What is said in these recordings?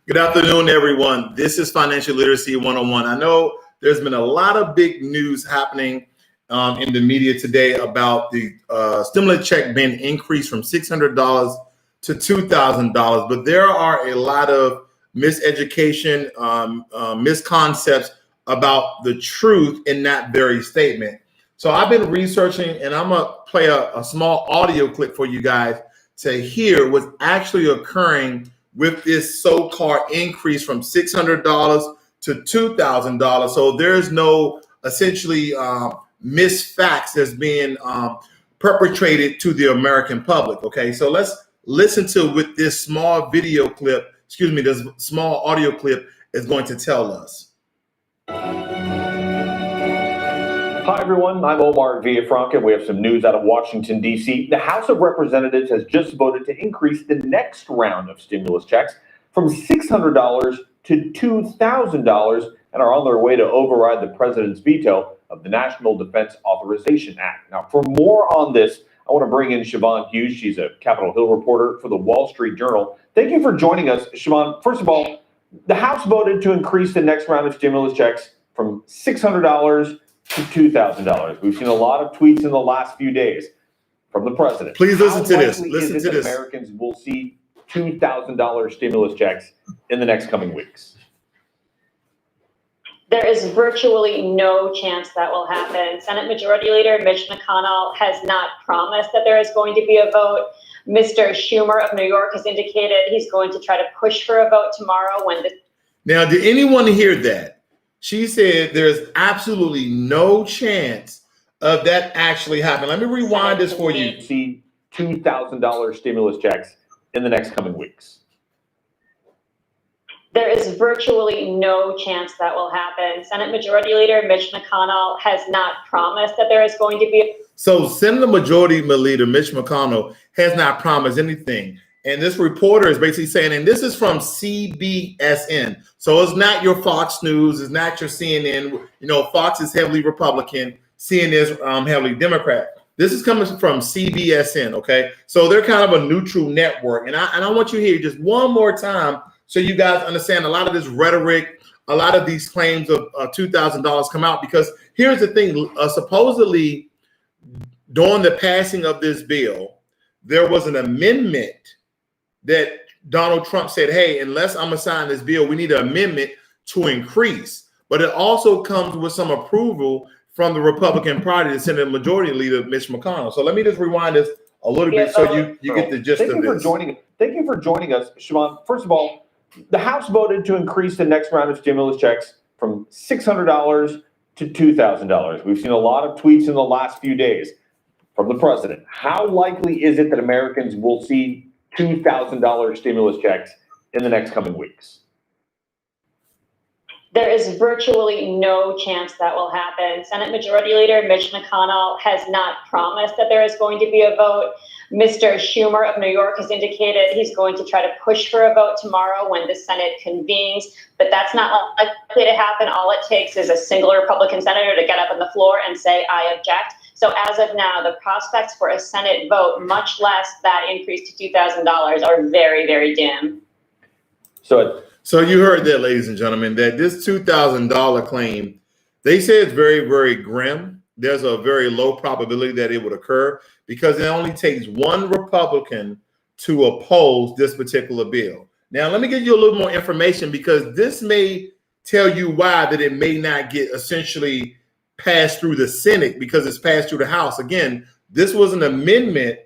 Good afternoon, everyone. This is Financial Literacy 101. I know there's been a lot of big news happening in the media today about the stimulus check being increased from $600 to $2,000, but there are a lot of miseducation, misconceptions about the truth in that very statement. So I've been researching, and I'm gonna play a small audio clip for you guys to hear what's actually occurring with this so-called increase from $600 to $2,000. So there's no essentially misfacts that's being perpetrated to the American public. Okay, so let's listen to what this small video clip, this small audio clip is going to tell us. Hi, everyone. I'm Omar Villafranca, and we have some news out of Washington, D.C. The House of Representatives has just voted to increase the next round of stimulus checks from $600 to $2,000 and are on their way to override the president's veto of the National Defense Authorization Act. Now, for more on this, I want to bring in Siobhan Hughes. She's a Capitol Hill reporter for the Wall Street Journal. Thank you for joining us, Siobhan. First of all, the House voted to increase the next round of stimulus checks from $600 to $2,000. We've seen a lot of tweets in the last few days from the president. Please listen to this. Listen to this. Americans will see $2,000 stimulus checks in the next coming weeks. There is virtually no chance that will happen. Senate Majority Leader Mitch McConnell has not promised that there is going to be a vote. Mr. Schumer of New York has indicated he's going to try to push for a vote tomorrow when the... Now, did anyone hear that? She said there's absolutely no chance of that actually happening. Let me rewind this for you. See $2,000 stimulus checks in the next coming weeks. There is virtually no chance that will happen. Senate Majority Leader Mitch McConnell has not promised that there is going to be... So Senate Majority Leader Mitch McConnell has not promised anything. And this reporter is basically saying, and this is from CBSN. So it's not your Fox News, it's not your CNN. You know, Fox is heavily Republican, CNN is heavily Democrat. This is coming from CBSN, okay? So they're kind of a neutral network. And I want you to hear just one more time so you guys understand a lot of this rhetoric, a lot of these claims of $2,000 come out. Because here's the thing, supposedly during the passing of this bill, there was an amendment that Donald Trump said, hey, unless I'm assigning this bill, we need an amendment to increase. But it also comes with some approval from the Republican Party, the Senate Majority Leader, Mitch McConnell. So let me just rewind this a little bit so you get the gist of this. Thank you for joining us, Siobhan. First of all, the House voted to increase the next round of stimulus checks from $600 to $2,000. We've seen a lot of tweets in the last few days from the president. How likely is it that Americans will see $2,000 stimulus checks in the next coming weeks? There is virtually no chance that will happen. Senate Majority Leader Mitch McConnell has not promised that there is going to be a vote. Mr. Schumer of New York has indicated he's going to try to push for a vote tomorrow when the Senate convenes, but that's not likely to happen. All it takes is a single Republican senator to get up on the floor and say, I object. So as of now, the prospects for a Senate vote, much less that increase to $2,000, are very, very dim. So you heard that, ladies and gentlemen, that this $2,000 claim, they say it's very, very grim. There's a very low probability that it would occur because it only takes one Republican to oppose this particular bill. Now, let me give you a little more information because this may tell you why that it may not get essentially passed through the Senate because it's passed through the House. Again, this was an amendment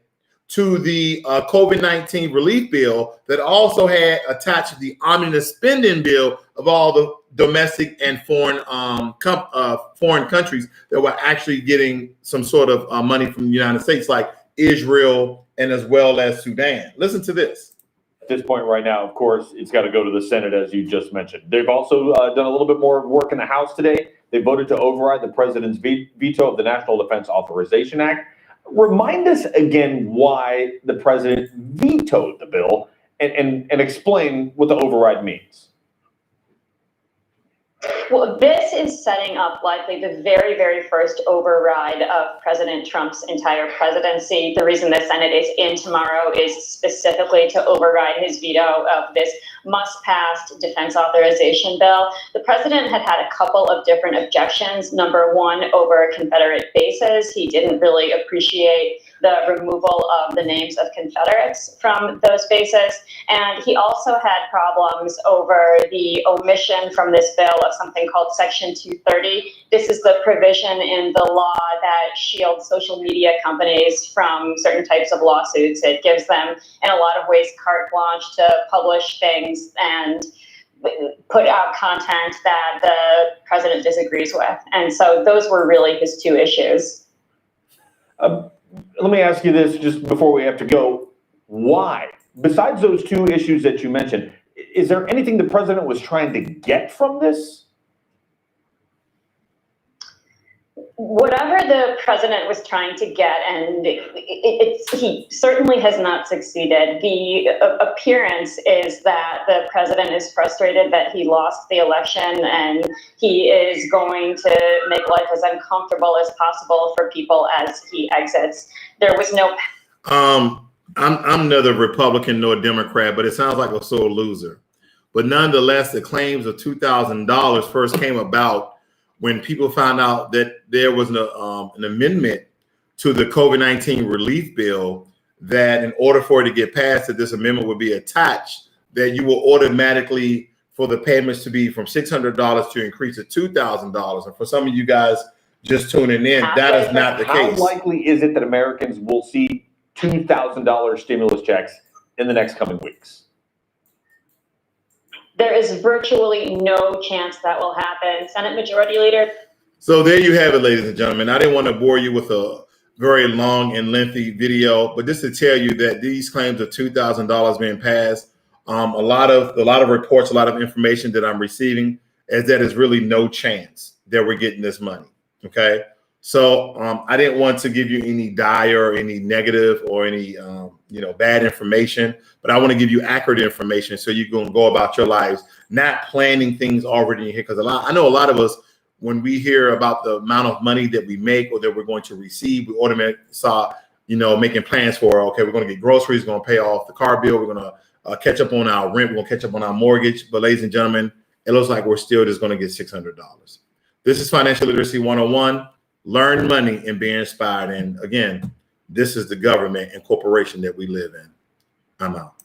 to the COVID-19 relief bill that also had attached the omnibus spending bill of all the domestic and foreign countries that were actually getting some sort of money from the United States, like Israel and as well as Sudan. Listen to this. At this point right now, of course, it's got to go to the Senate, as you just mentioned. They've also done a little bit more work in the House today. They voted to override the president's veto of the National Defense Authorization Act. Remind us again why the president vetoed the bill and explain what the override means. Well, this is setting up likely the very, very first override of President Trump's entire presidency. The reason the Senate is in tomorrow is specifically to override his veto of this must-pass defense authorization bill. The president had a couple of different objections. Number one, over Confederate bases. He didn't really appreciate the removal of the names of Confederates from those bases. And he also had problems over the omission from this bill of something called Section 230. This is the provision in the law that shields social media companies from certain types of lawsuits. It gives them, in a lot of ways, carte blanche to publish things and put out content that the president disagrees with. And so those were really his two issues. Let me ask you this just before we have to go. Why? Besides those two issues that you mentioned, is there anything the president was trying to get from this? Whatever the president was trying to get, and he certainly has not succeeded. The appearance is that the president is frustrated that he lost the election, and he is going to make life as uncomfortable as possible for people as he exits. There was no. I'm neither Republican nor Democrat, but it sounds like a sore loser. But nonetheless, the claims of $2,000 first came about when people found out that there was an amendment to the COVID-19 relief bill that in order for it to get passed, that this amendment would be attached, that you will automatically, for the payments to be from $600 to increase to $2,000. And for some of you guys just tuning in, that is not the case. How likely is it that Americans will see $2,000 stimulus checks in the next coming weeks? There is virtually no chance that will happen. Senate Majority Leader. So there you have it, ladies and gentlemen. I didn't want to bore you with a very long and lengthy video, but just to tell you that these claims of $2,000 being passed, a lot of reports, a lot of information that I'm receiving is that there's really no chance that we're getting this money. Okay. So I didn't want to give you any dire, any negative or any, bad information, but I want to give you accurate information so you can go about your lives, not planning things already in here. Because I know a lot of us, when we hear about the amount of money that we make or that we're going to receive, we automatically start, making plans for, okay, we're going to get groceries, we're going to pay off the car bill, we're going to catch up on our rent, we're going to catch up on our mortgage. But ladies and gentlemen, it looks like we're still just going to get $600. This is Financial Literacy 101. Learn money and be inspired. And again, this is the government and corporation that we live in. I'm out.